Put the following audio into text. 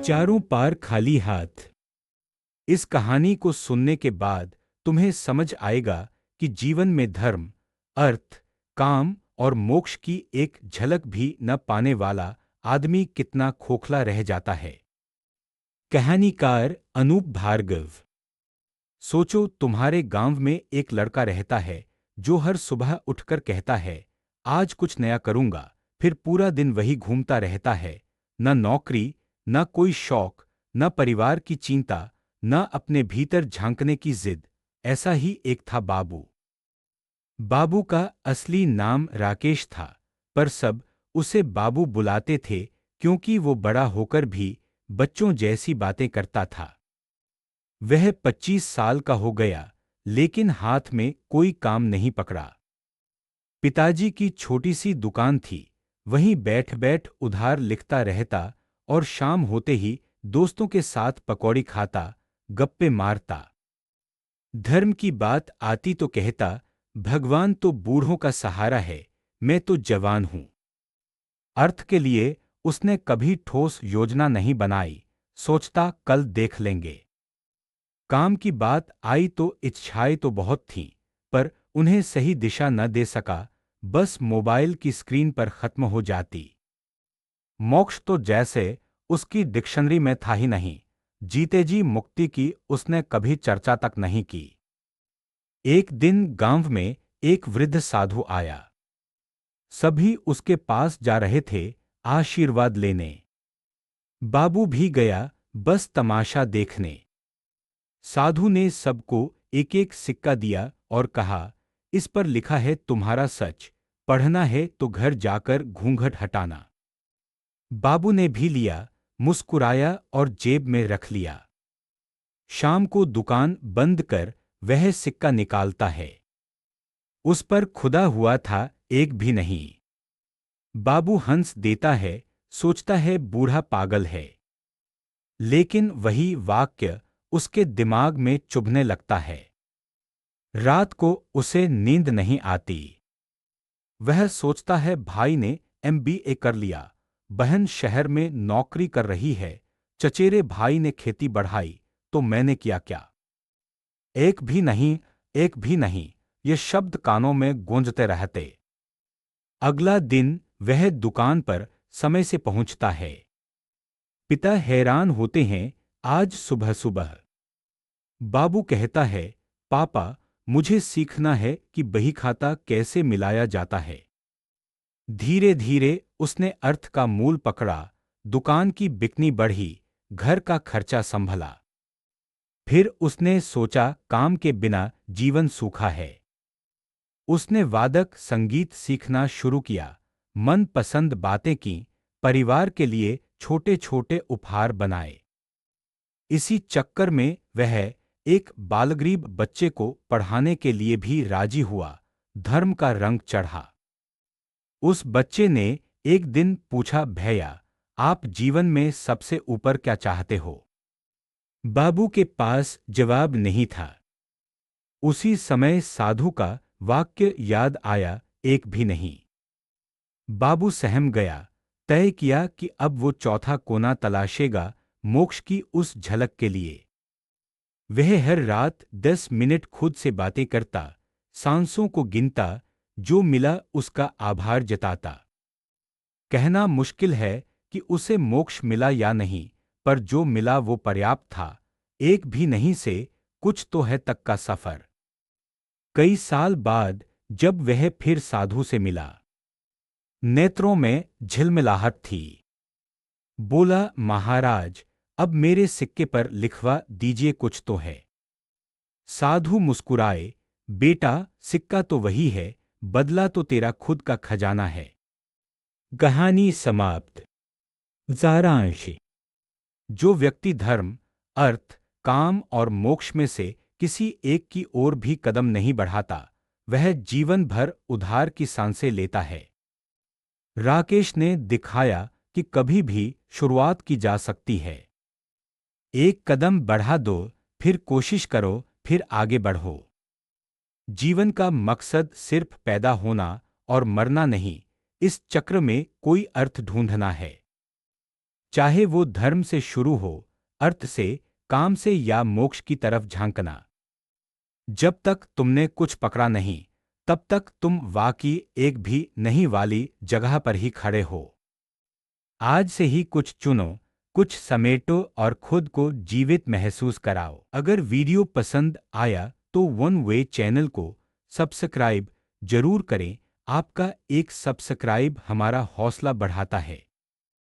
चारों पार खाली हाथ। इस कहानी को सुनने के बाद तुम्हें समझ आएगा कि जीवन में धर्म, अर्थ, काम और मोक्ष की एक झलक भी न पाने वाला आदमी कितना खोखला रह जाता है। कहानीकार अनूप भार्गव। सोचो, तुम्हारे गांव में एक लड़का रहता है जो हर सुबह उठकर कहता है, आज कुछ नया करूंगा, फिर पूरा दिन वही घूमता रहता है। न नौकरी, न कोई शौक, न परिवार की चिंता, न अपने भीतर झांकने की जिद। ऐसा ही एक था बाबू। बाबू का असली नाम राकेश था, पर सब उसे बाबू बुलाते थे क्योंकि वो बड़ा होकर भी बच्चों जैसी बातें करता था। वह 25 साल का हो गया, लेकिन हाथ में कोई काम नहीं पकड़ा। पिताजी की छोटी सी दुकान थी, वहीं बैठ बैठ उधार लिखता रहता और शाम होते ही दोस्तों के साथ पकौड़ी खाता, गप्पे मारता। धर्म की बात आती तो कहता, भगवान तो बूढ़ों का सहारा है, मैं तो जवान हूं। अर्थ के लिए उसने कभी ठोस योजना नहीं बनाई, सोचता कल देख लेंगे। काम की बात आई तो इच्छाएं तो बहुत थीं, पर उन्हें सही दिशा न दे सका, बस मोबाइल की स्क्रीन पर खत्म हो जाती। मोक्ष तो जैसे उसकी डिक्शनरी में था ही नहीं, जीते जी मुक्ति की उसने कभी चर्चा तक नहीं की। एक दिन गांव में एक वृद्ध साधु आया। सभी उसके पास जा रहे थे आशीर्वाद लेने। बाबू भी गया, बस तमाशा देखने। साधु ने सबको एक एक सिक्का दिया और कहा, इस पर लिखा है तुम्हारा सच, पढ़ना है तो घर जाकर घूंघट हटाना। बाबू ने भी लिया, मुस्कुराया और जेब में रख लिया। शाम को दुकान बंद कर वह सिक्का निकालता है। उस पर खुदा हुआ था एक भी नहीं। बाबू हंस देता है, सोचता है बूढ़ा पागल है। लेकिन वही वाक्य उसके दिमाग में चुभने लगता है। रात को उसे नींद नहीं आती। वह सोचता है भाई ने MBA कर लिया, बहन शहर में नौकरी कर रही है, चचेरे भाई ने खेती बढ़ाई, तो मैंने किया क्या? एक भी नहीं, एक भी नहीं, ये शब्द कानों में गूंजते रहते। अगला दिन वह दुकान पर समय से पहुंचता है। पिता हैरान होते हैं, आज सुबह सुबह। बाबू कहता है, पापा, मुझे सीखना है कि बही खाता कैसे मिलाया जाता है। धीरे धीरे उसने अर्थ का मूल पकड़ा, दुकान की बिक्नी बढ़ी, घर का खर्चा संभला। फिर उसने सोचा काम के बिना जीवन सूखा है। उसने वादक संगीत सीखना शुरू किया, मनपसंद बातें की, परिवार के लिए छोटे छोटे उपहार बनाए। इसी चक्कर में वह एक बालगरीब बच्चे को पढ़ाने के लिए भी राजी हुआ, धर्म का रंग चढ़ा। उस बच्चे ने एक दिन पूछा, भैया, आप जीवन में सबसे ऊपर क्या चाहते हो? बाबू के पास जवाब नहीं था। उसी समय साधु का वाक्य याद आया, एक भी नहीं। बाबू सहम गया, तय किया कि अब वो चौथा कोना तलाशेगा, मोक्ष की उस झलक के लिए। वह हर रात 10 मिनट खुद से बातें करता, सांसों को गिनता, जो मिला उसका आभार जताता। कहना मुश्किल है कि उसे मोक्ष मिला या नहीं, पर जो मिला वो पर्याप्त था। एक भी नहीं से कुछ तो है तक का सफर। कई साल बाद जब वह फिर साधु से मिला, नेत्रों में झिलमिलाहट थी। बोला, महाराज, अब मेरे सिक्के पर लिखवा दीजिए, कुछ तो है। साधु मुस्कुराए, बेटा, सिक्का तो वही है, बदला तो तेरा खुद का खजाना है। कहानी समाप्त। सारांश। जो व्यक्ति धर्म, अर्थ, काम और मोक्ष में से किसी एक की ओर भी कदम नहीं बढ़ाता, वह जीवन भर उधार की सांसें लेता है। राकेश ने दिखाया कि कभी भी शुरुआत की जा सकती है। एक कदम बढ़ा दो, फिर कोशिश करो, फिर आगे बढ़ो। जीवन का मकसद सिर्फ पैदा होना और मरना नहीं, इस चक्र में कोई अर्थ ढूंढना है। चाहे वो धर्म से शुरू हो, अर्थ से, काम से या मोक्ष की तरफ झांकना। जब तक तुमने कुछ पकड़ा नहीं, तब तक तुम वाकई एक भी नहीं वाली जगह पर ही खड़े हो। आज से ही कुछ चुनो, कुछ समेटो और खुद को जीवित महसूस कराओ। अगर वीडियो पसंद आया तो वन वे चैनल को सब्सक्राइब जरूर करें। आपका एक सब्सक्राइब हमारा हौसला बढ़ाता है।